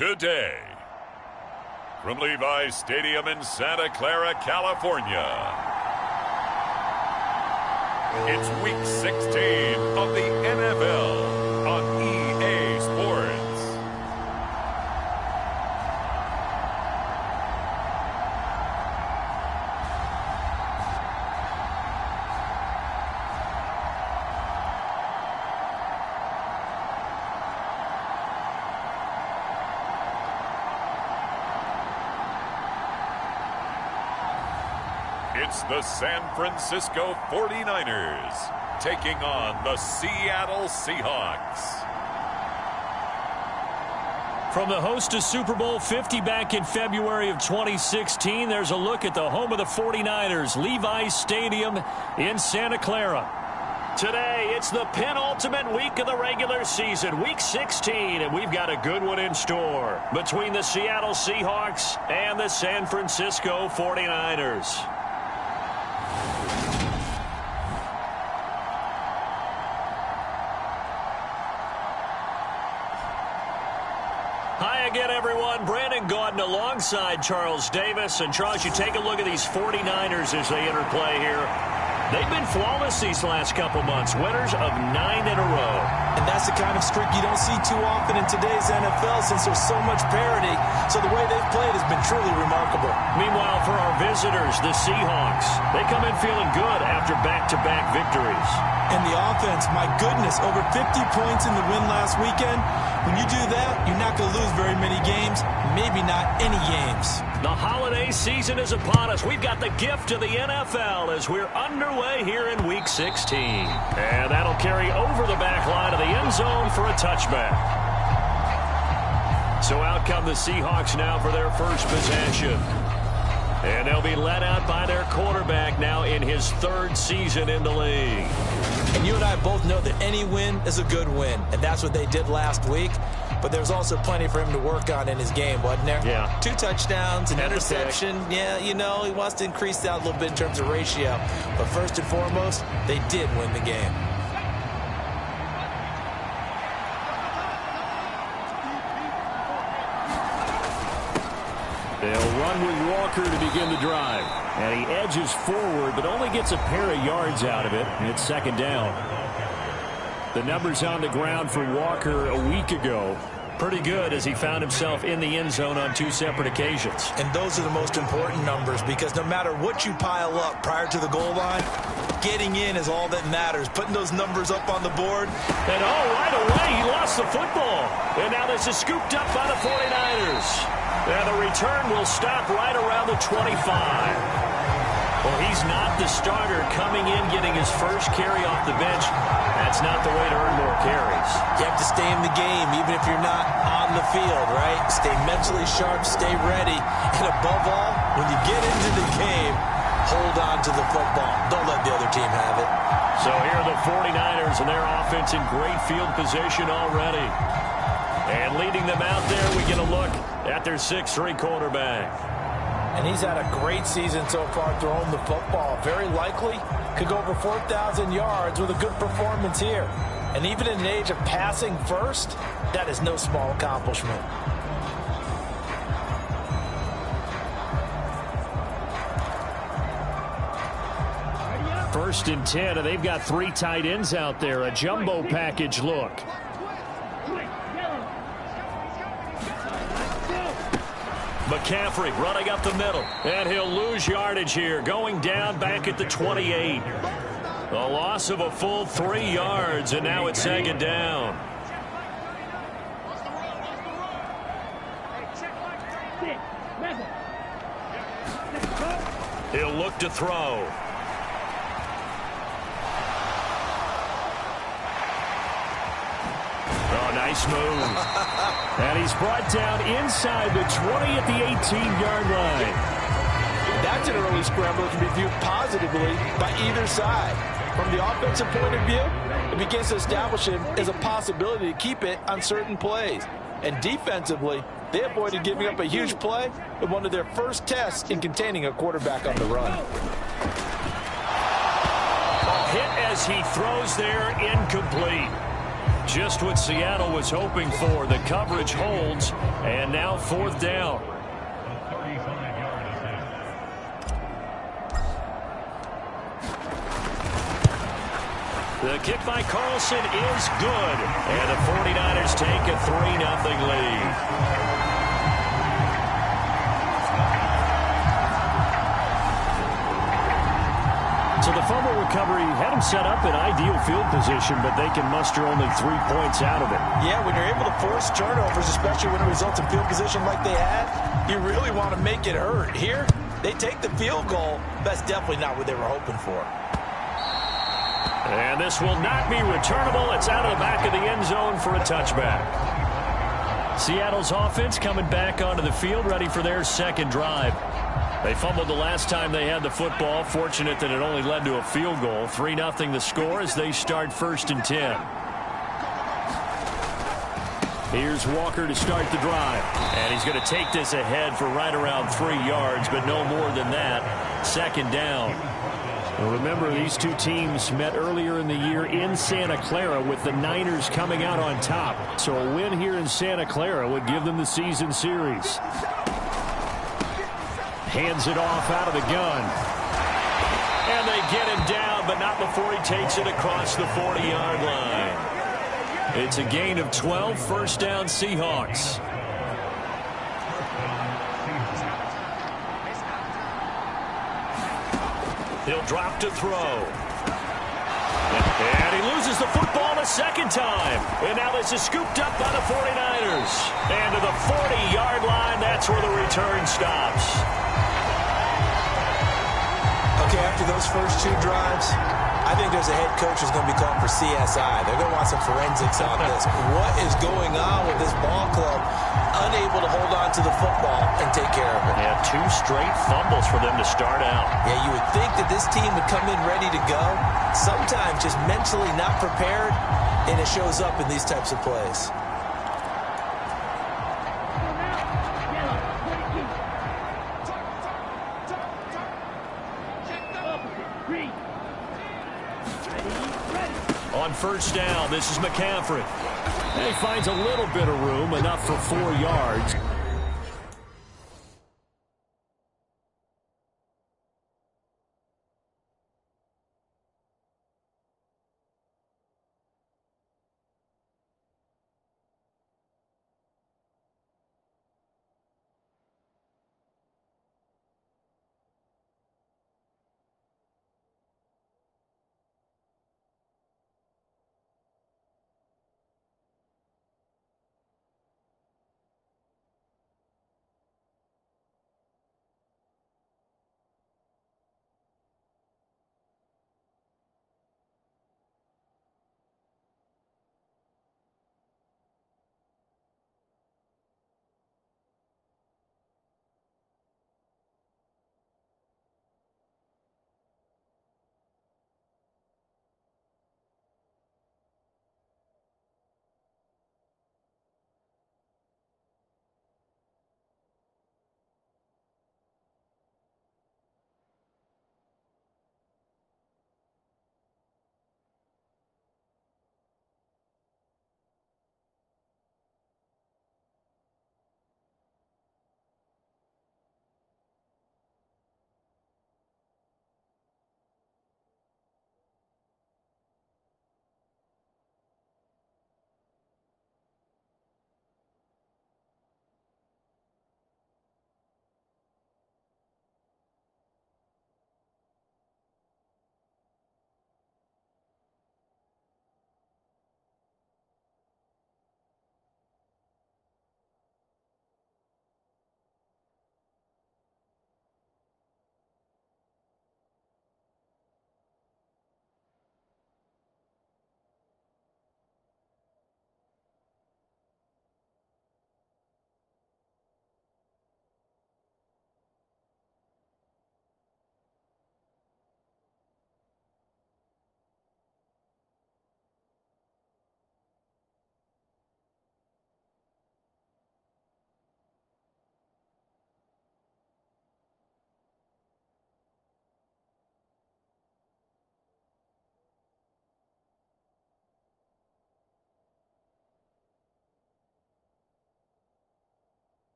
today. From Levi's Stadium in Santa Clara, California, it's Week 16 of the NFL on EA Sports. It's the San Francisco 49ers taking on the Seattle Seahawks. From the host of Super Bowl 50 back in February of 2016, there's a look at the home of the 49ers, Levi's Stadium in Santa Clara. Today, it's the penultimate week of the regular season, Week 16, and we've got a good one in store between the Seattle Seahawks and the San Francisco 49ers. Hi again, everyone. Brandon Gaudin alongside Charles Davis. And Charles, you take a look at these 49ers as they interplay here. They've been flawless these last couple months, winners of 9 in a row. And that's the kind of streak you don't see too often in today's NFL since there's so much parity. So the way they've played has been truly remarkable. Meanwhile, for our visitors, the Seahawks, they come in feeling good after back-to-back victories. And the offense, my goodness, over 50 points in the win last weekend. When you do that, you're not going to lose very many games, maybe not any games. The holiday season is upon us. We've got the gift of the NFL as we're underway here in Week 16. And that'll carry over the back line of the end zone for a touchback. So out come the Seahawks now for their first possession. And they'll be led out by their quarterback now in his third season in the league. And you and I both know that any win is a good win, and that's what they did last week. But there's also plenty for him to work on in his game, wasn't there? Yeah. 2 touchdowns, an interception. Yeah, you know, he wants to increase that a little bit in terms of ratio. But first and foremost, they did win the game. They'll run with Walker to begin the drive. And he edges forward, but only gets a pair of yards out of it. And it's second down. The numbers on the ground for Walker a week ago. Pretty good as he found himself in the end zone on 2 separate occasions. And those are the most important numbers because no matter what you pile up prior to the goal line, getting in is all that matters. Putting those numbers up on the board. And right away he lost the football. And now this is scooped up by the 49ers. And the return will stop right around the 25. Well, he's not the starter coming in, getting his first carry off the bench. That's not the way to earn more carries. You have to stay in the game, even if you're not on the field, right? Stay mentally sharp, stay ready. And above all, when you get into the game, hold on to the football. Don't let the other team have it. So here are the 49ers and their offense in great field position already. And leading them out there, we get a look at their 6'3" quarterback. And he's had a great season so far throwing the football. Very likely could go over 4,000 yards with a good performance here. And even in an age of passing first, that is no small accomplishment. First and 10, and they've got 3 tight ends out there. A jumbo package look. McCaffrey running up the middle, and he'll lose yardage here, going down back at the 28. A loss of a full 3 yards, and now it's second down. He'll look to throw. Oh, nice move. And he's brought down inside the 20 at the 18-yard line. That's an early scramble that can be viewed positively by either side. From the offensive point of view, it begins to establish him as a possibility to keep it on certain plays. And defensively, they avoided giving up a huge play with one of their first tests in containing a quarterback on the run. A hit as he throws there, incomplete. Just what Seattle was hoping for. The coverage holds, and now 4th down. The kick by Carlson is good, and the 49ers take a 3-0 lead. So the fumble recovery had them set up in ideal field position, but they can muster only 3 points out of it. Yeah, when you're able to force turnovers, especially when it results in field position like they had, you really want to make it hurt. Here, they take the field goal. That's definitely not what they were hoping for. And this will not be returnable. It's out of the back of the end zone for a touchback. Seattle's offense coming back onto the field, ready for their second drive. They fumbled the last time they had the football. Fortunate that it only led to a field goal. 3-0 the score as they start 1st and 10. Here's Walker to start the drive. And he's going to take this ahead for right around 3 yards, but no more than that. 2nd down. Well, remember, these two teams met earlier in the year in Santa Clara with the Niners coming out on top. So a win here in Santa Clara would give them the season series. Hands it off out of the gun. And they get him down, but not before he takes it across the 40-yard line. It's a gain of 12, 1st down Seahawks. He'll drop to throw. And he loses the football the 2nd time. And now this is scooped up by the 49ers. And to the 40-yard line, that's where the return stops. Okay, after those first 2 drives, I think there's a head coach who's going to be called for CSI. They're going to want some forensics on this. What is going on with this ball club? Unable to hold on to the football and take care of it. Yeah, 2 straight fumbles for them to start out. Yeah, you would think that this team would come in ready to go. Sometimes just mentally not prepared, and it shows up in these types of plays. On 1st down, this is McCaffrey. And he finds a little bit of room, enough for 4 yards.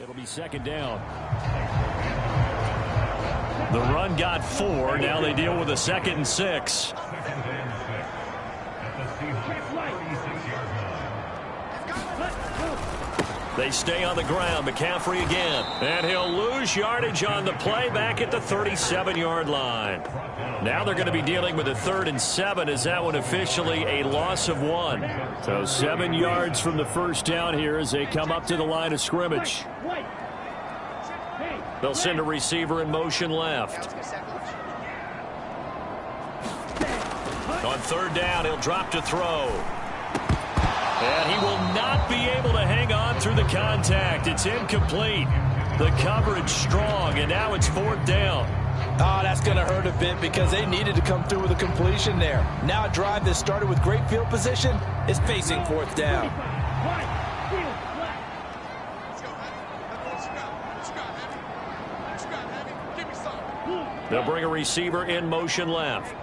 It'll be second down. The run got 4. Now they deal with a 2nd and 6. They stay on the ground. McCaffrey again. And he'll lose yardage on the play back at the 37-yard line. Now they're going to be dealing with a 3rd and 7. Is that one officially a loss of 1? So 7 yards from the first down here as they come up to the line of scrimmage. They'll send a receiver in motion left. On 3rd down, he'll drop to throw. And he will not be able to hang on through the contact. It's incomplete. The coverage strong, and now it's 4th down. Oh, that's going to hurt a bit because they needed to come through with a completion there. Now a drive that started with great field position is facing 4th down. They'll bring a receiver in motion left.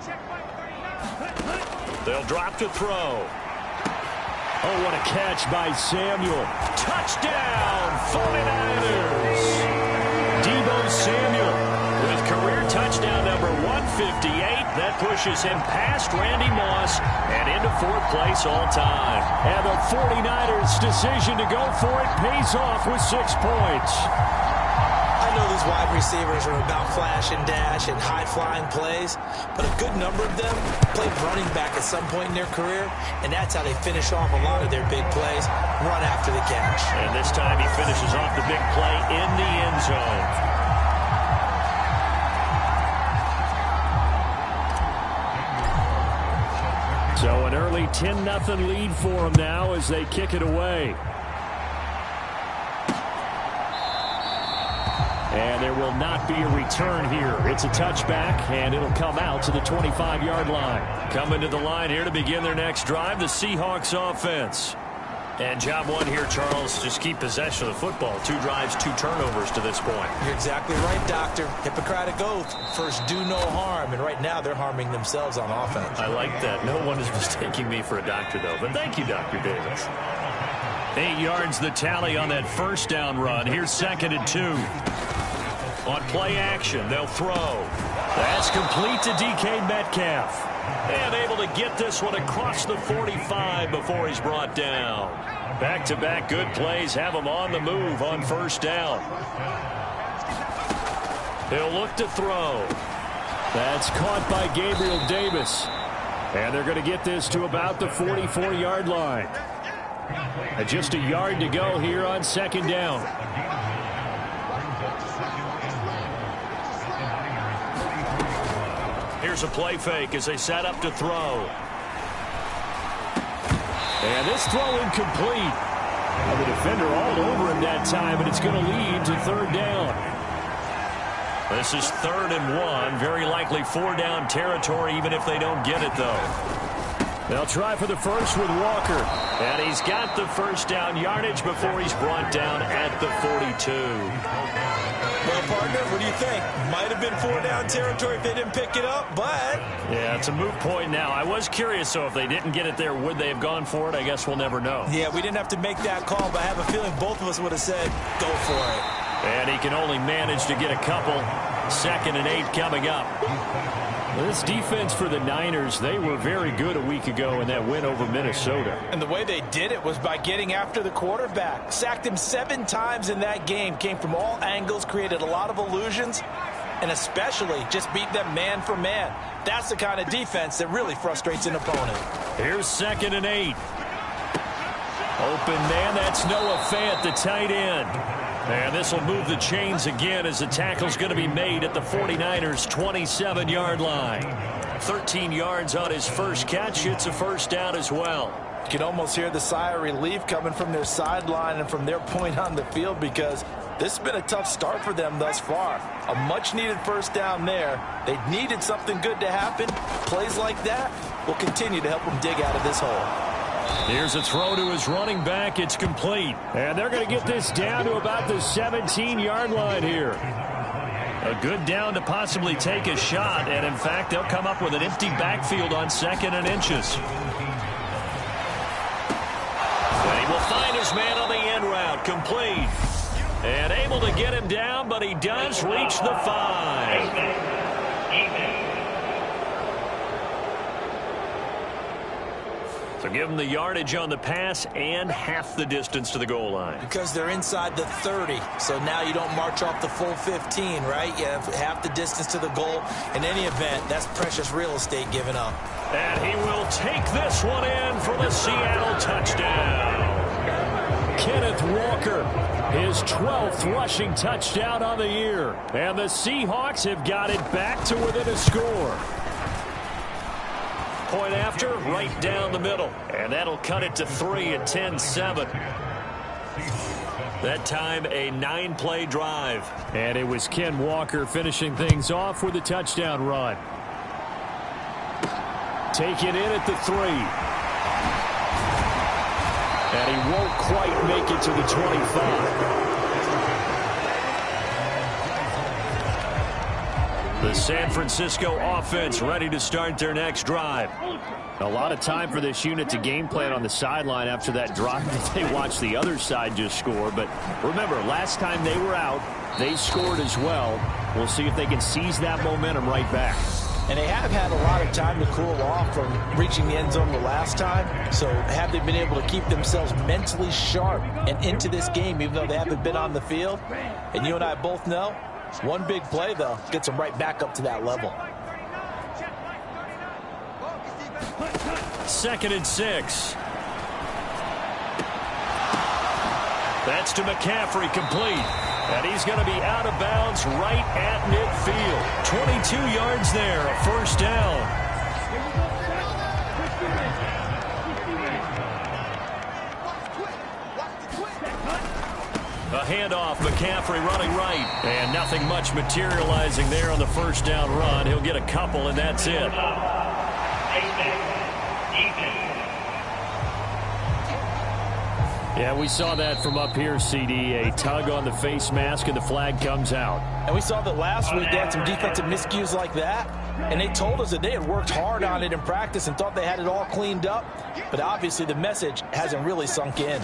They'll drop to throw. Oh, what a catch by Samuel. Touchdown, 49ers. Deebo Samuel with career touchdown number 158. That pushes him past Randy Moss and into 4th place all time. And the 49ers' decision to go for it pays off with 6 points. I know these wide receivers are about flash and dash and high-flying plays, but a good number of them played running back at some point in their career, and that's how they finish off a lot of their big plays, run after the catch. And this time he finishes off the big play in the end zone. So an early 10-0 lead for them now as they kick it away. And there will not be a return here. It's a touchback, and it'll come out to the 25-yard line. Coming to the line here to begin their next drive, the Seahawks offense. And job 1 here, Charles, just keep possession of the football. 2 drives, 2 turnovers to this point. You're exactly right, Doctor. Hippocratic oath. First, do no harm. And right now, they're harming themselves on offense. I like that. No one is mistaking me for a doctor, though. But thank you, Dr. Davis. 8 yards the tally on that first down run. Here's 2nd and 2. On play action, they'll throw. That's complete to DK Metcalf. And able to get this one across the 45 before he's brought down. Back-to-back good plays have him on the move on first down. He'll look to throw. That's caught by Gabriel Davis. And they're going to get this to about the 44-yard line. Just a yard to go here on 2nd down. Here's a play fake as they set up to throw. And this throw incomplete. And the defender all over him that time, and it's going to lead to 3rd down. This is 3rd and 1. Very likely 4-down territory, even if they don't get it, though. They'll try for the first with Walker. And he's got the first down yardage before he's brought down at the 42. Well, partner, what do you think? Might have been 4-down territory if they didn't pick it up, but... Yeah, it's a moot point now. I was curious, so if they didn't get it there, would they have gone for it? I guess we'll never know. Yeah, we didn't have to make that call, but I have a feeling both of us would have said, go for it. And he can only manage to get a couple. 2nd and 8 coming up. This defense for the Niners, they were very good a week ago in that win over Minnesota. And the way they did it was by getting after the quarterback. Sacked him 7 times in that game. Came from all angles, created a lot of illusions, and especially just beat them man for man. That's the kind of defense that really frustrates an opponent. Here's 2nd and 8. Open man, that's Noah Fant, the tight end. And this will move the chains again as the tackle's going to be made at the 49ers' 27-yard line. 13 yards on his first catch. It's a first down as well. You can almost hear the sigh of relief coming from their sideline and from their point on the field because this has been a tough start for them thus far. A much-needed first down there. They needed something good to happen. Plays like that will continue to help them dig out of this hole. Here's a throw to his running back. It's complete. And they're going to get this down to about the 17-yard line here. A good down to possibly take a shot. And, in fact, they'll come up with an empty backfield on 2nd and inches. And he will find his man on the end route. Complete. And able to get him down, but he does reach the 5. So give them the yardage on the pass and half the distance to the goal line. Because they're inside the 30, so now you don't march off the full 15, right? You have half the distance to the goal. In any event, that's precious real estate given up. And he will take this one in for the Seattle touchdown. Kenneth Walker, his 12th rushing touchdown on the year. And the Seahawks have got it back to within a score. Point after, right down the middle. And that'll cut it to 3 at 10-7. That time, a 9-play drive. And it was Ken Walker finishing things off with a touchdown run. Take it in at the 3. And he won't quite make it to the 25. The San Francisco offense ready to start their next drive. A lot of time for this unit to game plan on the sideline after that drive that they watched the other side just score. But remember, last time they were out, they scored as well. We'll see if they can seize that momentum right back. And they have had a lot of time to cool off from reaching the end zone the last time. So have they been able to keep themselves mentally sharp and into this game, even though they haven't been on the field? And you and I both know, one big play, though, gets them right back up to that level. 2nd and 6. That's to McCaffrey, complete. And he's going to be out of bounds right at midfield. 22 yards there, a first down. A handoff, McCaffrey running right. And nothing much materializing there on the first down run. He'll get a couple, and that's it. Yeah, we saw that from up here, CD. A tug on the face mask, and the flag comes out. And we saw that last week they had some defensive miscues like that. And they told us that they had worked hard on it in practice and thought they had it all cleaned up. But obviously the message hasn't really sunk in.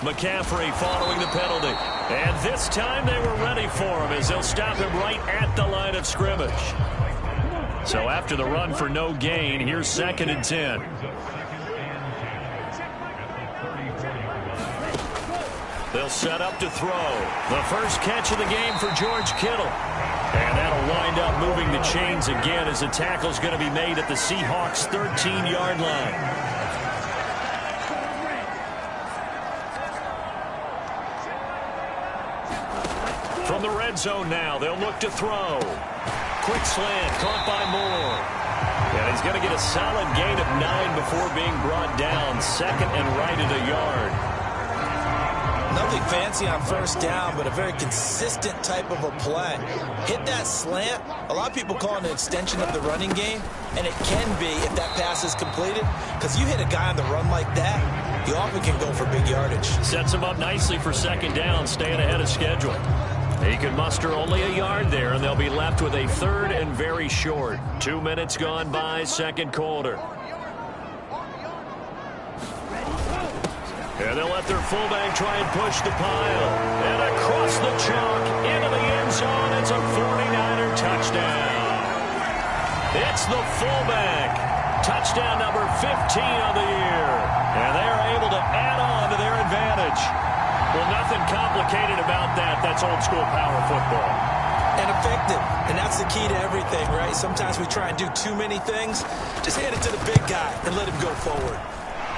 McCaffrey following the penalty. And this time they were ready for him as they'll stop him right at the line of scrimmage. So after the run for no gain, here's 2nd and 10. They'll set up to throw. The first catch of the game for George Kittle. And that'll wind up moving the chains again as the tackle's going to be made at the Seahawks' 13-yard line. From the red zone now, they'll look to throw. Quick slant, caught by Moore. And he's going to get a solid gain of 9 before being brought down. 2nd and right at a yard. Nothing fancy on first down, but a very consistent type of a play. Hit that slant. A lot of people call it an extension of the running game, and it can be if that pass is completed, because you hit a guy on the run like that, you often can go for big yardage. Sets him up nicely for 2nd down, staying ahead of schedule. He can muster only a yard there, and they'll be left with a 3rd and very short. 2 minutes gone by, 2nd quarter. And they'll let their fullback try and push the pile. And across the chalk, into the end zone, it's a 49er touchdown. It's the fullback. Touchdown number 15 on the year. And they are able to add on to their advantage. Well, nothing complicated about that. That's old school power football. And effective. And that's the key to everything, right? Sometimes we try and do too many things. Just hand it to the big guy and let him go forward.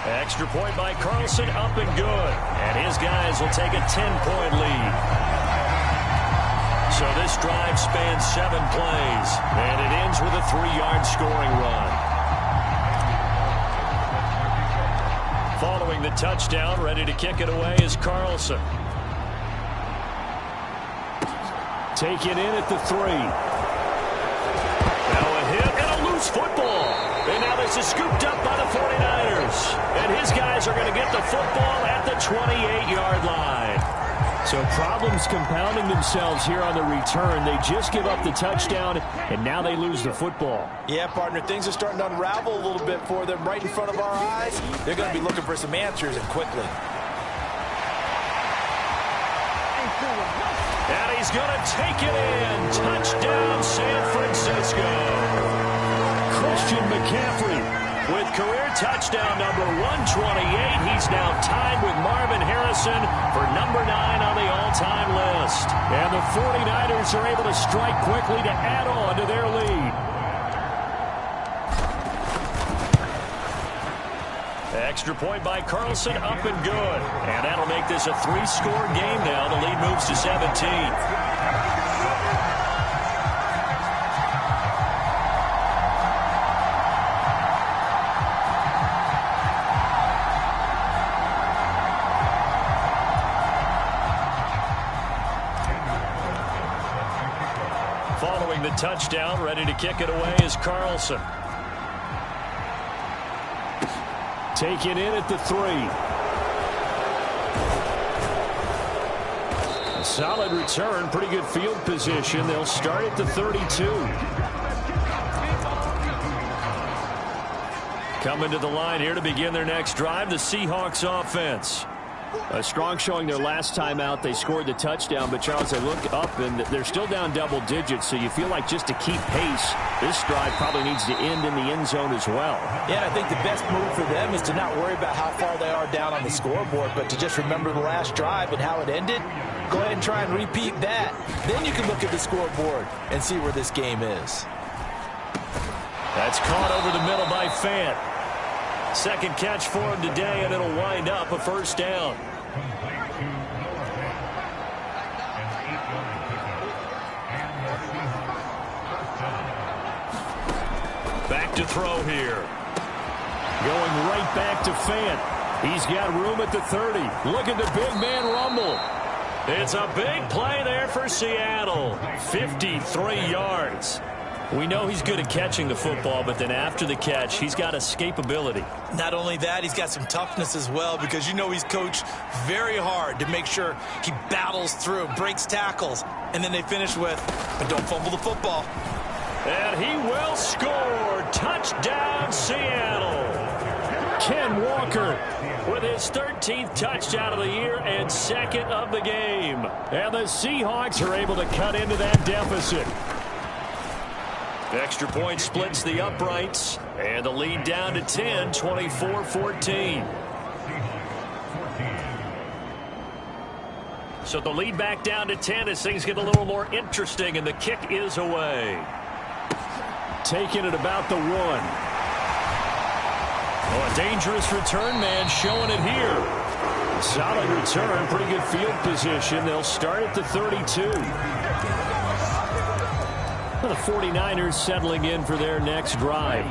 Extra point by Carlson, up and good. And his guys will take a 10-point lead. So this drive spans 7 plays. And it ends with a 3-yard scoring run. Following the touchdown, ready to kick it away is Carlson. Take it in at the 3. Now a hit and a loose football. And now this is scooped up by the 49ers. And his guys are going to get the football at the 28-yard line. So problems compounding themselves here on the return. They just give up the touchdown, and now they lose the football. Yeah, partner, things are starting to unravel a little bit for them right in front of our eyes. They're going to be looking for some answers, and quickly. And he's going to take it in. Touchdown, San Francisco. Christian McCaffrey with career touchdown number 128. He's now tied with Marvin Harrison for number 9 on the all-time list. And the 49ers are able to strike quickly to add on to their lead. Extra point by Carlson, up and good. And that'll make this a 3-score game now. The lead moves to 17. Following the touchdown, ready to kick it away is Carlson. Taken in at the 3. A solid return, pretty good field position. They'll start at the 32. Coming to the line here to begin their next drive, the Seahawks offense. A strong showing their last time out. They scored the touchdown, but Charles, they look up and they're still down double digits, so you feel like just to keep pace, this drive probably needs to end in the end zone as well. Yeah, I think the best move for them is to not worry about how far they are down on the scoreboard, but to just remember the last drive and how it ended. Go ahead and try and repeat that. Then you can look at the scoreboard and see where this game is. That's caught over the middle by Fant. Second catch for him today, and it'll wind up a first down. Back to throw here. Going right back to Fant. He's got room at the 30. Look at the big man rumble. It's a big play there for Seattle. 53 yards. We know he's good at catching the football, but then after the catch, he's got escapability. Not only that, he's got some toughness as well, because you know he's coached very hard to make sure he battles through, breaks tackles, and then they finish with, but don't fumble the football. And he will score. Touchdown, Seattle. Ken Walker with his 13th touchdown of the year and second of the game. And the Seahawks are able to cut into that deficit. Extra point splits the uprights, and the lead down to 10, 24-14. So the lead back down to 10 as things get a little more interesting, and the kick is away. Taking it about the 1. Oh, a dangerous return man showing it here. Solid return, pretty good field position. They'll start at the 32. The 49ers settling in for their next drive.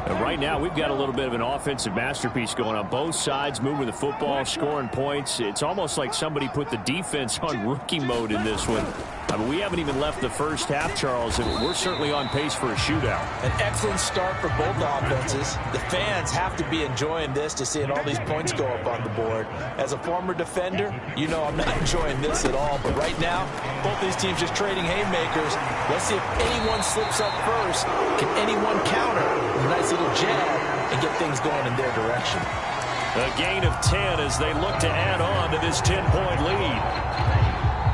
And right now, we've got a little bit of an offensive masterpiece going on. Both sides moving the football, scoring points. It's almost like somebody put the defense on rookie mode in this one. I mean, we haven't even left the first half, Charles, and we're certainly on pace for a shootout. An excellent start for both offenses. The fans have to be enjoying this to seeing all these points go up on the board. As a former defender, you know I'm not enjoying this at all. But right now, both these teams just trading haymakers. Let's see if anyone slips up first. Can anyone counter a nice little jab and get things going in their direction? A gain of 10 as they look to add on to this 10-point lead.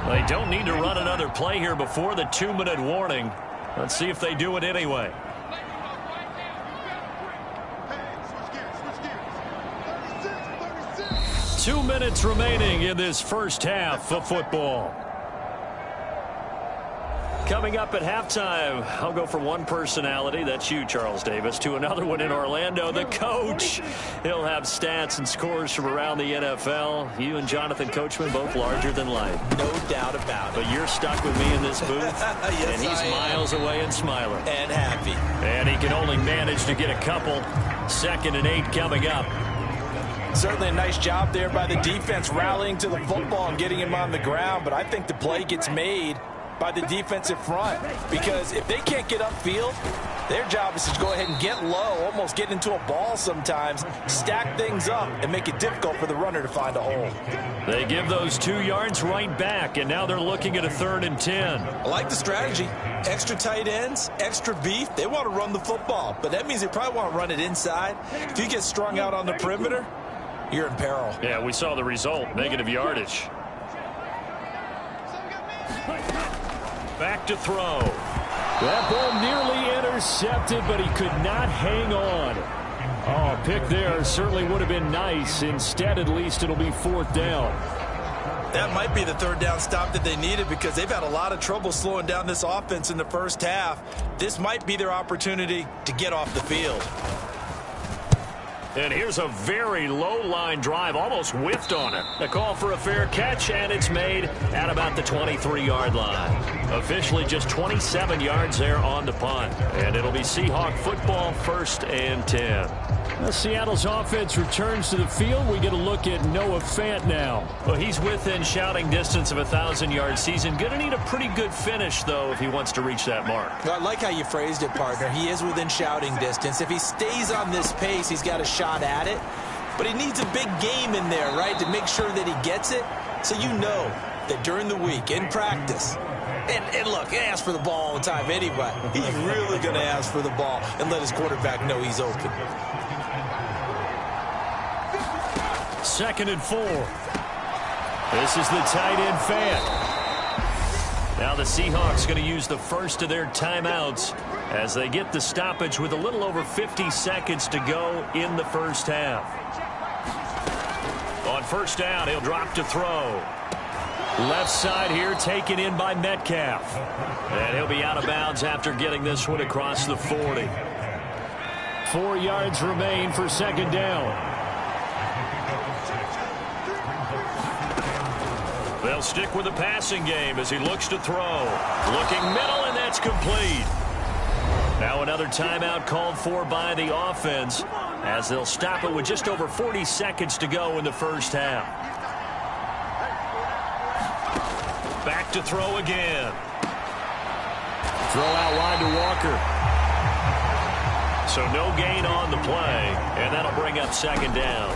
They don't need to run another play here before the 2-minute warning. Let's see if they do it anyway. Two minutes remaining in this first half of football. Coming up at halftime, I'll go from one personality, that's you, Charles Davis, to another one in Orlando, the coach. He'll have stats and scores from around the NFL. You and Jonathan Coachman, both larger than life. No doubt about it. But you're stuck with me in this booth, yes, and he's miles away and smiling. And happy. And he can only manage to get a couple. 2nd and 8 coming up. Certainly a nice job there by the defense rallying to the football and getting him on the ground, but I think the play gets made by the defensive front, because if they can't get upfield, their job is to go ahead and get low, almost get into a ball sometimes, stack things up, and make it difficult for the runner to find a hole. They give those 2 yards right back, and now they're looking at a 3rd and 10. I like the strategy. Extra tight ends, extra beef. They want to run the football, but that means they probably want to run it inside. If you get strung out on the perimeter, you're in peril. Yeah, we saw the result, negative yardage. Back to throw. That ball nearly intercepted, but he could not hang on. Oh, a pick there certainly would have been nice. Instead, at least it'll be 4th down. That might be the 3rd down stop that they needed because they've had a lot of trouble slowing down this offense in the first half. This might be their opportunity to get off the field. And here's a very low line drive, almost whiffed on it. A call for a fair catch, and it's made at about the 23-yard line. Officially just 27 yards there on the punt. And it'll be Seahawk football, 1st and 10. Well, Seattle's offense returns to the field. We get a look at Noah Fant now. Well, he's within shouting distance of a 1,000-yard season. Going to need a pretty good finish, though, if he wants to reach that mark. I like how you phrased it, partner. He is within shouting distance. If he stays on this pace, he's got a shot at it. But he needs a big game in there, right, to make sure that he gets it. So you know that during the week, in practice, and look, he asks for the ball all the time anyway. He's really going to ask for the ball and let his quarterback know he's open. 2nd and 4. This is the tight end Fant. Now the Seahawks going to use the first of their timeouts as they get the stoppage with a little over 50 seconds to go in the first half. On 1st down, he'll drop to throw. Left side here taken in by Metcalf. And he'll be out of bounds after getting this one across the 40. 4 yards remain for 2nd down. They'll stick with the passing game as he looks to throw. Looking middle, and that's complete. Now another timeout called for by the offense as they'll stop it with just over 40 seconds to go in the first half. Back to throw again. Throw out wide to Walker. So no gain on the play, and that'll bring up 2nd down.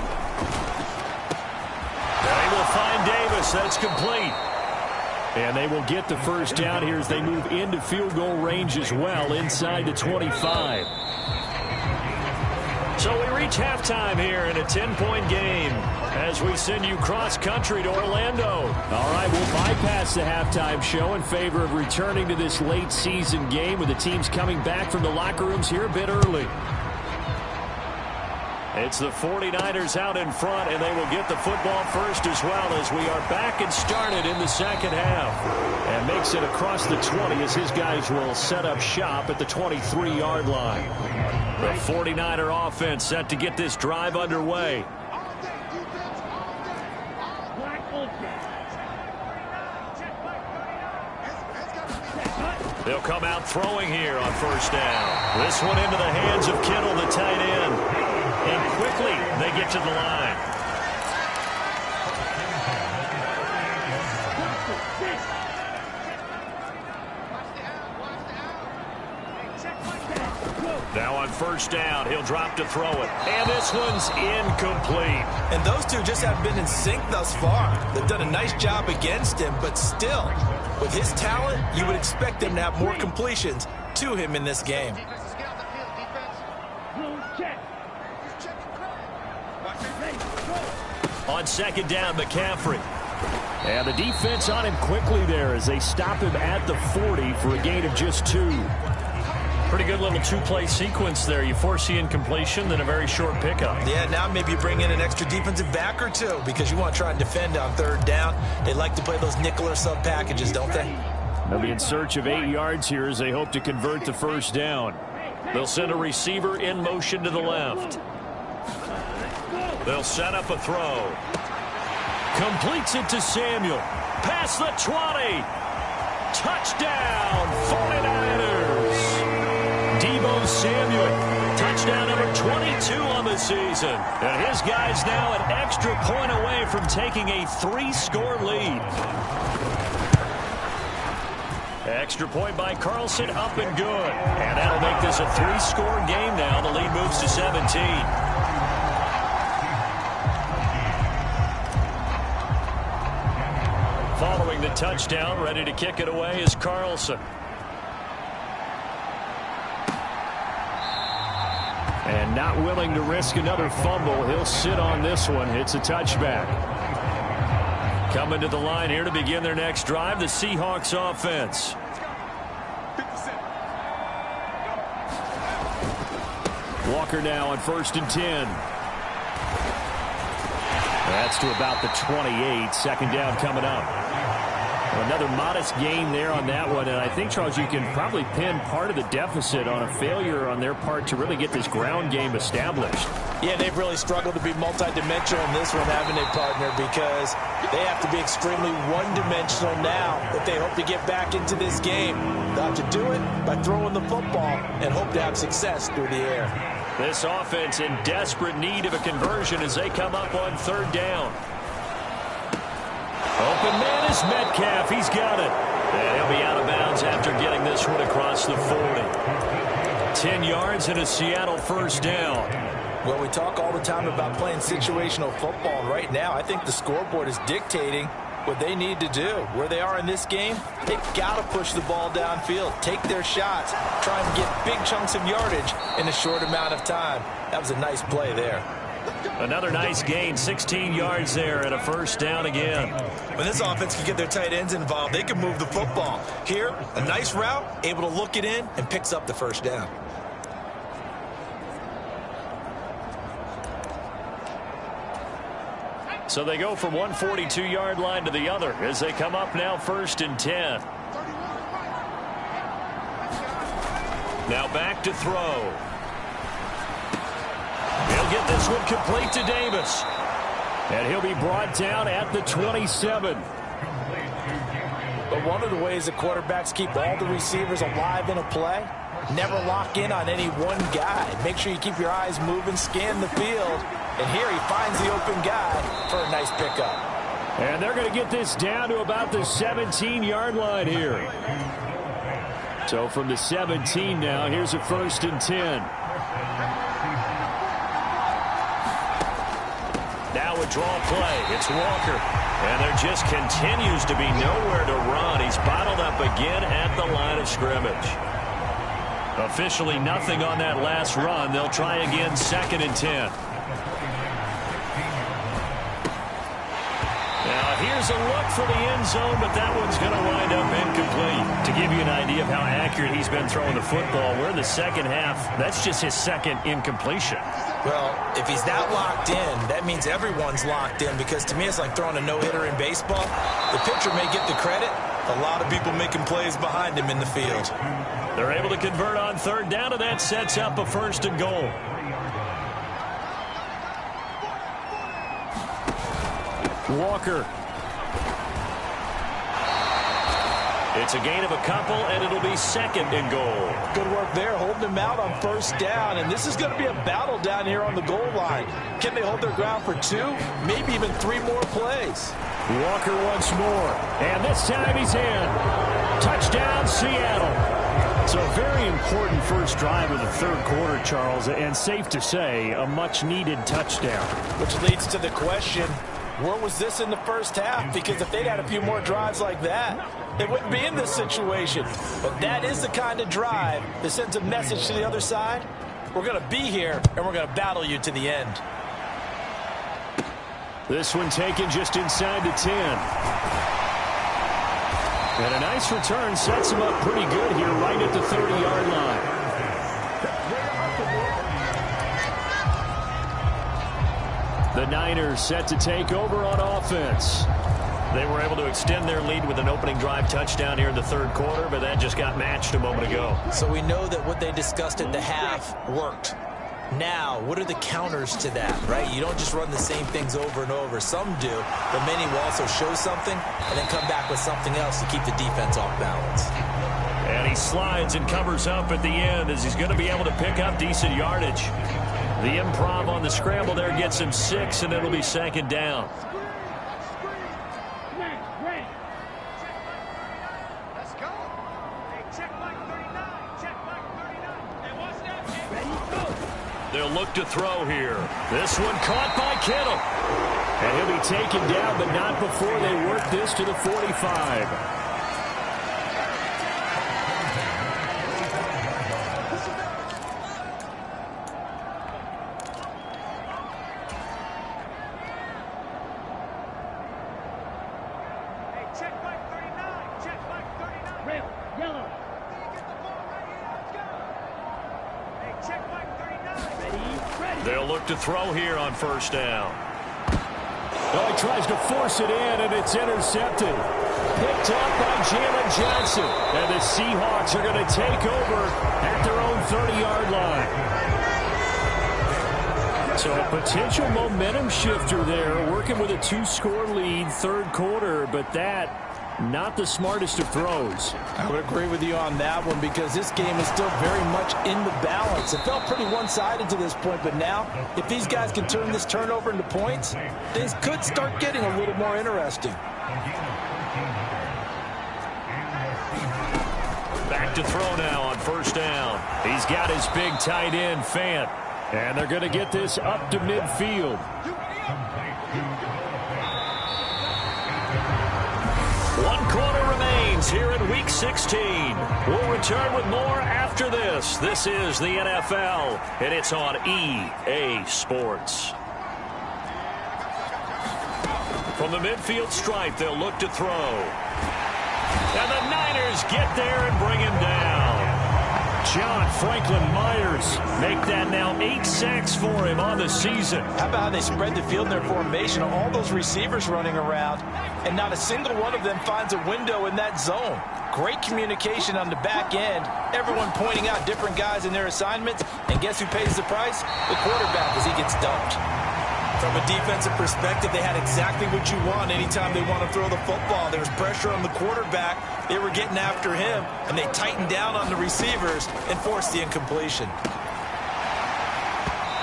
They will find Davis. That's complete. And they will get the first down here as they move into field goal range as well, inside the 25. So we reach halftime here in a 10-point game as we send you cross-country to Orlando. All right, we'll bypass the halftime show in favor of returning to this late-season game with the teams coming back from the locker rooms here a bit early. It's the 49ers out in front, and they will get the football first as well as we are back and started in the 2nd half. And makes it across the 20 as his guys will set up shop at the 23-yard line. The 49er offense set to get this drive underway. They'll come out throwing here on 1st down. This one into the hands of Kittle, the tight end. And quickly, they get to the line. Now on 1st down, he'll drop to throw it. And this one's incomplete. And those two just haven't been in sync thus far. They've done a nice job against him, but still, with his talent, you would expect them to have more completions to him in this game. On 2nd down, McCaffrey. And the defense on him quickly there as they stop him at the 40 for a gain of just 2. Pretty good little 2-play sequence there. You force the incompletion, then a very short pickup. Yeah, now maybe you bring in an extra defensive back or two because you want to try and defend on 3rd down. They like to play those nickel or sub packages, don't they? They'll be in search of 8 yards here as they hope to convert the 1st down. They'll send a receiver in motion to the left. They'll set up a throw. Completes it to Samuel. Past the 20. Touchdown, 49ers. Deebo Samuel. Touchdown number 22 on the season. And his guys now an extra point away from taking a 3-score lead. Extra point by Carlson, up and good. And that'll make this a 3-score game now. The lead moves to 17. Following the touchdown, ready to kick it away is Carlson. And not willing to risk another fumble. He'll sit on this one. It's a touchback. Coming to the line here to begin their next drive, the Seahawks offense. Walker now on 1st and 10. That's to about the 28. Second down coming up. Another modest gain there on that one, and I think, Charles, you can probably pin part of the deficit on a failure on their part to really get this ground game established. Yeah, they've really struggled to be multidimensional in this one, haven't they, partner, because they have to be extremely one-dimensional now if they hope to get back into this game. They'll have to do it by throwing the football and hope to have success through the air. This offense in desperate need of a conversion as they come up on 3rd down. Open man is Metcalf. He's got it. And he'll be out of bounds after getting this one across the 40. 10 yards and a Seattle 1st down. Well, we talk all the time about playing situational football, and right now I think the scoreboard is dictating what they need to do. Where they are in this game, they've got to push the ball downfield, take their shots, try and get big chunks of yardage in a short amount of time. That was a nice play there. Another nice gain, 16 yards there and a 1st down again. When this offense can get their tight ends involved, they can move the football. Here, a nice route, able to look it in, and picks up the 1st down. So they go from one 42-yard line to the other as they come up now 1st and 10. Now back to throw. He'll get this one complete to Davis. And he'll be brought down at the 27. But one of the ways that quarterbacks keep all the receivers alive in a play, never lock in on any one guy. Make sure you keep your eyes moving, scan the field. And here he finds the open guy for a nice pickup. And they're going to get this down to about the 17-yard line here. So from the 17 now, here's a 1st and 10. Now a draw play. It's Walker. And there just continues to be nowhere to run. He's bottled up again at the line of scrimmage. Officially nothing on that last run. They'll try again 2nd and 10. Now here's a look for the end zone, but that one's going to wind up incomplete. To give you an idea of how accurate he's been throwing the football, we're in the 2nd half. That's just his 2nd incompletion. Well, if he's that locked in, that means everyone's locked in, because to me it's like throwing a no-hitter in baseball. The pitcher may get the credit. A lot of people making plays behind him in the field. They're able to convert on 3rd down, and that sets up a 1st and goal. Walker. It's a gain of a couple, and it'll be 2nd and goal. Good work there, holding him out on 1st down, and this is going to be a battle down here on the goal line. Can they hold their ground for 2, maybe even 3 more plays? Walker once more, and this time he's in. Touchdown, Seattle. It's a very important first drive of the 3rd quarter, Charles, and safe to say, a much-needed touchdown. Which leads to the question, where was this in the 1st half? Because if they'd had a few more drives like that, they wouldn't be in this situation. But that is the kind of drive that sends a message to the other side. We're going to be here, and we're going to battle you to the end. This one taken just inside the 10. And a nice return sets him up pretty good here right at the 30-yard line. The Niners set to take over on offense. They were able to extend their lead with an opening drive touchdown here in the 3rd quarter, but that just got matched a moment ago. So we know that what they discussed at the half worked. Now, what are the counters to that, right? You don't just run the same things over and over. Some do, but many will also show something and then come back with something else to keep the defense off balance. And he slides and covers up at the end as he's going to be able to pick up decent yardage. The improv on the scramble there gets him 6, and it'll be 2nd down. They'll look to throw here. This one caught by Kittle. And he'll be taken down, but not before they work this to the 45. They'll look to throw here on first down. Oh, he tries to force it in, and it's intercepted. Picked up by Jalen Johnson. And the Seahawks are going to take over at their own 30-yard line. So a potential momentum shifter there, working with a 2-score lead, third quarter, but that not the smartest of throws. I would agree with you on that one because this game is still very much in the balance. It felt pretty one-sided to this point, but now if these guys can turn this turnover into points, things could start getting a little more interesting. Back to throw now on first down. He's got his big tight end, Fant. And they're going to get this up to midfield. One quarter remains here in Week 16. We'll return with more after this. This is the NFL, and it's on EA Sports. From the midfield stripe, they'll look to throw. And the Niners get there and bring him down. John Franklin Myers make that now 8 sacks for him on the season. How about how they spread the field in their formation? All those receivers running around, and not a single one of them finds a window in that zone. Great communication on the back end. Everyone pointing out different guys in their assignments. And guess who pays the price? The quarterback as he gets dumped. From a defensive perspective, they had exactly what you want anytime they want to throw the football. There was pressure on the quarterback. They were getting after him, and they tightened down on the receivers and forced the incompletion.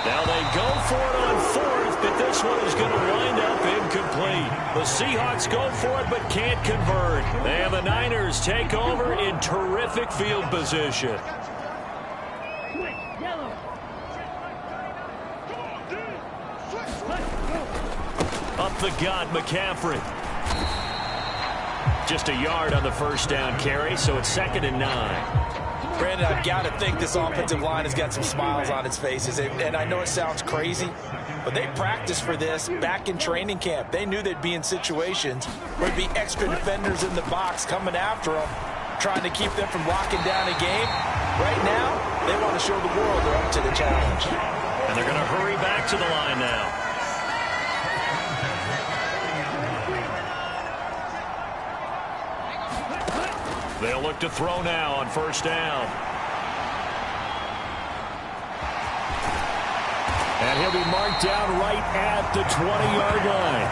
Now they go for it on fourth, but this one is going to wind up incomplete. The Seahawks go for it, but can't convert. And the Niners take over in terrific field position. Up the gut, McCaffrey. Just a yard on the first down carry, so it's 2nd and 9. Brandon, I've got to think this offensive line has got some smiles on its faces. And I know it sounds crazy, but they practiced for this back in training camp. They knew they'd be in situations where there'd be extra defenders in the box coming after them, trying to keep them from locking down a game. Right now, they want to show the world they're up to the challenge. And they're going to hurry back to the line now. They'll look to throw now on first down. And he'll be marked down right at the 20-yard line.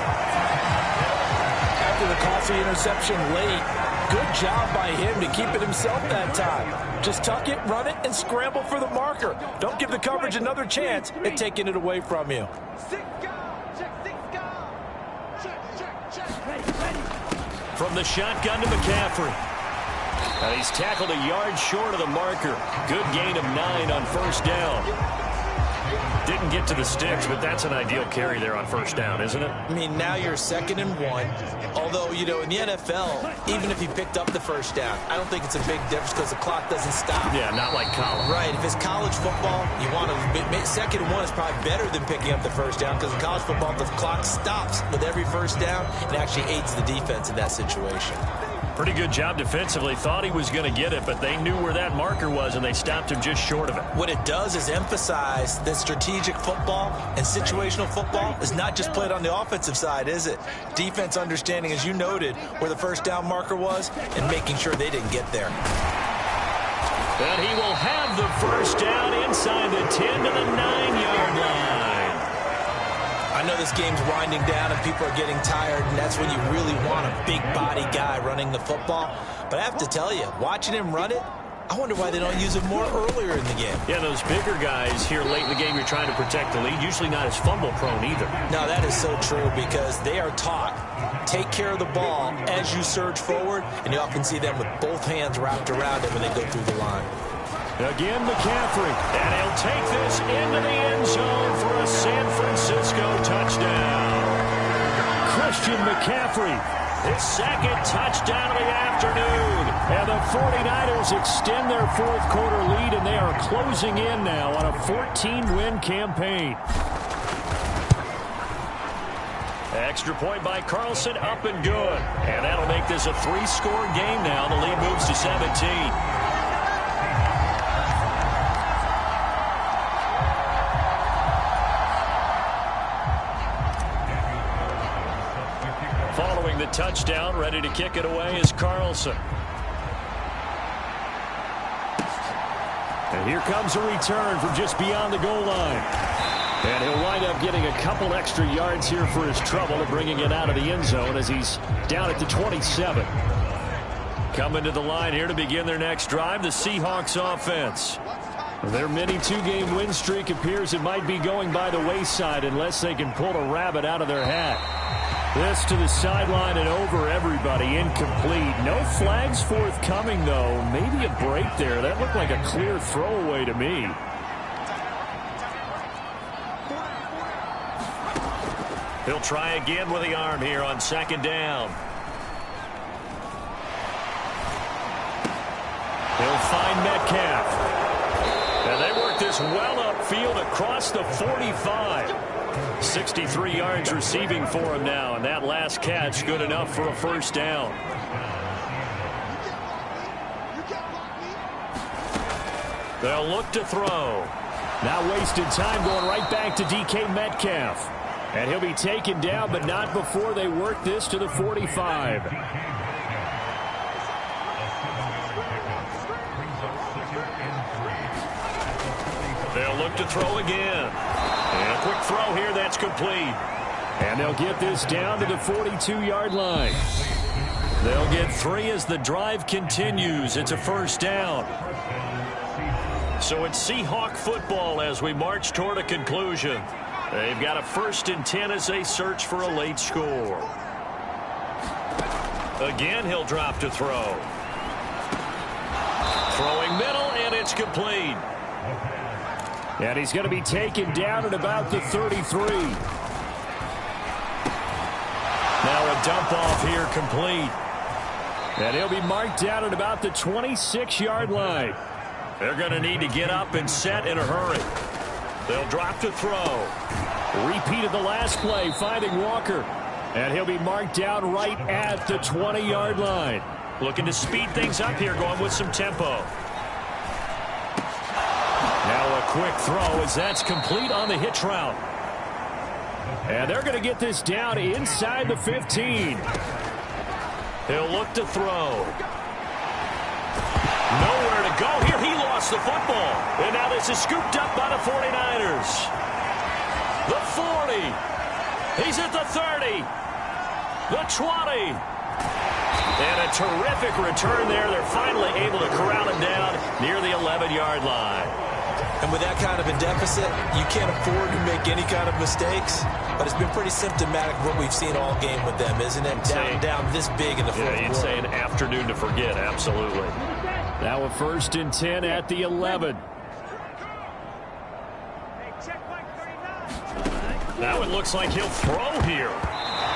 After the costly interception late, good job by him to keep it himself that time. Just tuck it, run it, and scramble for the marker. Don't give the coverage another chance at taking it away from you. From the shotgun to McCaffrey. And he's tackled a yard short of the marker. Good gain of 9 on first down. Didn't get to the sticks, but that's an ideal carry there on first down, isn't it? I mean, now you're 2nd and 1. Although, you know, in the NFL, even if he picked up the first down, I don't think it's a big difference because the clock doesn't stop. Yeah, not like college. Right. If it's college football, you want to 2nd and 1 is probably better than picking up the first down because in college football, the clock stops with every first down and actually aids the defense in that situation. Pretty good job defensively. Thought he was going to get it, but they knew where that marker was, and they stopped him just short of it. What it does is emphasize that strategic football and situational football is not just played on the offensive side, is it? Defense understanding, as you noted, where the first down marker was and making sure they didn't get there. And he will have the first down inside the 10 to the 9-yard line. I know this game's winding down and people are getting tired, and that's when you really want a big body guy running the football. But I have to tell you, watching him run it, I wonder why they don't use him more earlier in the game. Yeah, those bigger guys here late in the game, you're trying to protect the lead, usually not as fumble prone either. No, that is so true because they are taught, take care of the ball as you surge forward, and you often see them with both hands wrapped around it when they go through the line. Again, McCaffrey, and he'll take this into the end zone for a San Francisco touchdown. Christian McCaffrey, his 2nd touchdown of the afternoon. And the 49ers extend their fourth quarter lead, and they are closing in now on a 14-win campaign. Extra point by Carlson, up and good. And that'll make this a 3-score game now. The lead moves to 17. Following the touchdown, ready to kick it away is Carlson. And here comes a return from just beyond the goal line. And he'll wind up getting a couple extra yards here for his trouble and bringing it out of the end zone as he's down at the 27. Coming to the line here to begin their next drive, the Seahawks offense. Their mini 2-game win streak appears it might be going by the wayside unless they can pull a rabbit out of their hat. This to the sideline and over everybody, incomplete. No flags forthcoming, though. Maybe a break there. That looked like a clear throwaway to me. He'll try again with the arm here on second down. He'll find Metcalf. And they work this well upfield across the 45. 63 yards receiving for him now, and that last catch good enough for a first down. They'll look to throw. Now wasted time going right back to DK Metcalf. And he'll be taken down, but not before they work this to the 45. They'll look to throw again. And a quick throw here that's complete. And they'll get this down to the 42-yard line. They'll get 3 as the drive continues. It's a first down. So it's Seahawk football as we march toward a conclusion. They've got a 1st and 10 as they search for a late score. Again, he'll drop to throw. Throwing middle, and it's complete. And he's going to be taken down at about the 33. Now a dump off here complete. And he'll be marked down at about the 26-yard line. They're going to need to get up and set in a hurry. They'll drop to throw. Repeat of the last play, finding Walker. And he'll be marked down right at the 20-yard line. Looking to speed things up here, going with some tempo. Now a quick throw as that's complete on the hitch route. And they're going to get this down inside the 15. He'll look to throw. Nowhere to go here. He lost the football. And now this is scooped up by the 49ers. The 40. He's at the 30. The 20. And a terrific return there. They're finally able to corral him down near the 11-yard line. And with that kind of a deficit, you can't afford to make any kind of mistakes. But it's been pretty symptomatic of what we've seen all game with them, isn't it? Down this big in the fourth quarter. You'd say an afternoon to forget, absolutely. Now a 1st and 10 at the 11. Now it looks like he'll throw here.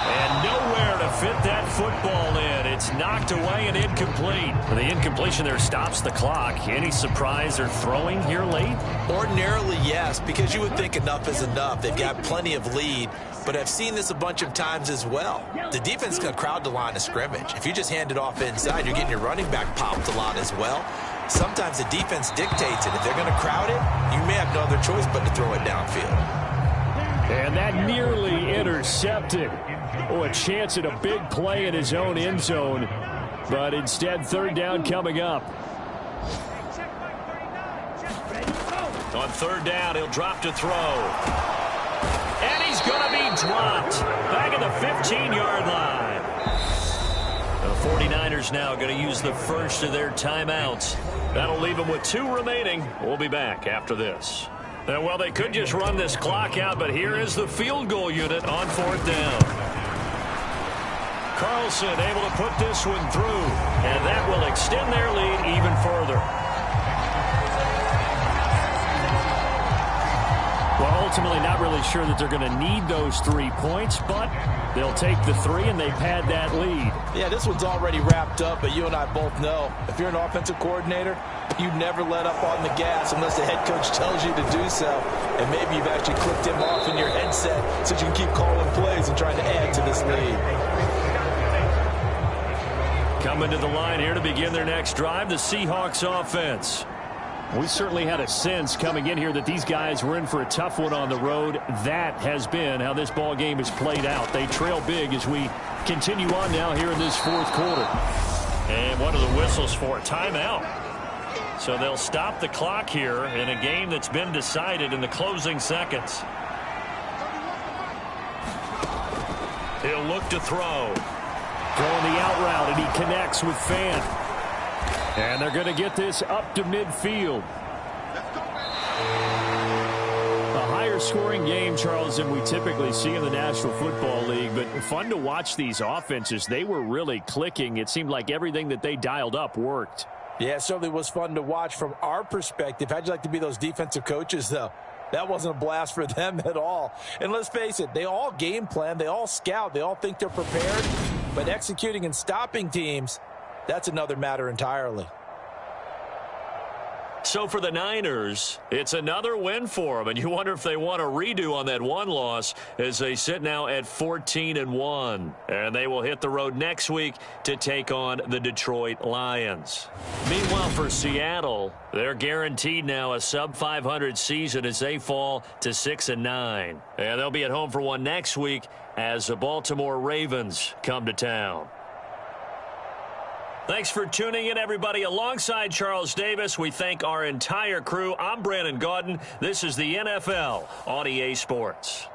And nowhere to fit that football in. It's knocked away and incomplete. The incompletion there stops the clock. Any surprise they're throwing here late? Ordinarily, yes, because you would think enough is enough. They've got plenty of lead, but I've seen this a bunch of times as well. The defense can crowd the line of scrimmage. If you just hand it off inside, you're getting your running back popped a lot as well. Sometimes the defense dictates it. If they're going to crowd it, you may have no other choice but to throw it downfield. And that nearly intercepted. Oh, a chance at a big play in his own end zone. But instead, 3rd down coming up. On 3rd down, he'll drop to throw. And he's going to be dropped. Back at the 15-yard line. The 49ers now going to use the first of their timeouts. That'll leave them with 2 remaining. We'll be back after this. Well, they could just run this clock out, but here is the field goal unit on 4th down. Carlson able to put this one through, and that will extend their lead even further. Well, ultimately not really sure that they're going to need those 3 points, but they'll take the 3 and they've had that lead. Yeah, this one's already wrapped up, but you and I both know if you're an offensive coordinator, you never let up on the gas unless the head coach tells you to do so. And maybe you've actually clicked him off in your headset so you can keep calling plays and trying to add to this lead. Coming to the line here to begin their next drive, the Seahawks offense. We certainly had a sense coming in here that these guys were in for a tough one on the road. That has been how this ball game has played out. They trail big as we continue on now here in this fourth quarter. And what are the whistles for? Timeout. So they'll stop the clock here in a game that's been decided in the closing seconds. He'll look to throw. Throwing the out route, and he connects with Fant. And they're going to get this up to midfield. A higher scoring game, Charles, than we typically see in the National Football League. But fun to watch these offenses. They were really clicking. It seemed like everything that they dialed up worked. Yeah, it certainly was fun to watch from our perspective. How'd you like to be those defensive coaches, though? That wasn't a blast for them at all. And let's face it, they all game plan, they all scout, they all think they're prepared. But executing and stopping teams, that's another matter entirely. So for the Niners, it's another win for them. And you wonder if they want a redo on that one loss as they sit now at 14-1. And they will hit the road next week to take on the Detroit Lions. Meanwhile, for Seattle, they're guaranteed now a sub-500 season as they fall to 6-9. And they'll be at home for one next week as the Baltimore Ravens come to town. Thanks for tuning in, everybody. Alongside Charles Davis, we thank our entire crew. I'm Brandon Gaudin. This is the NFL on EA Sports.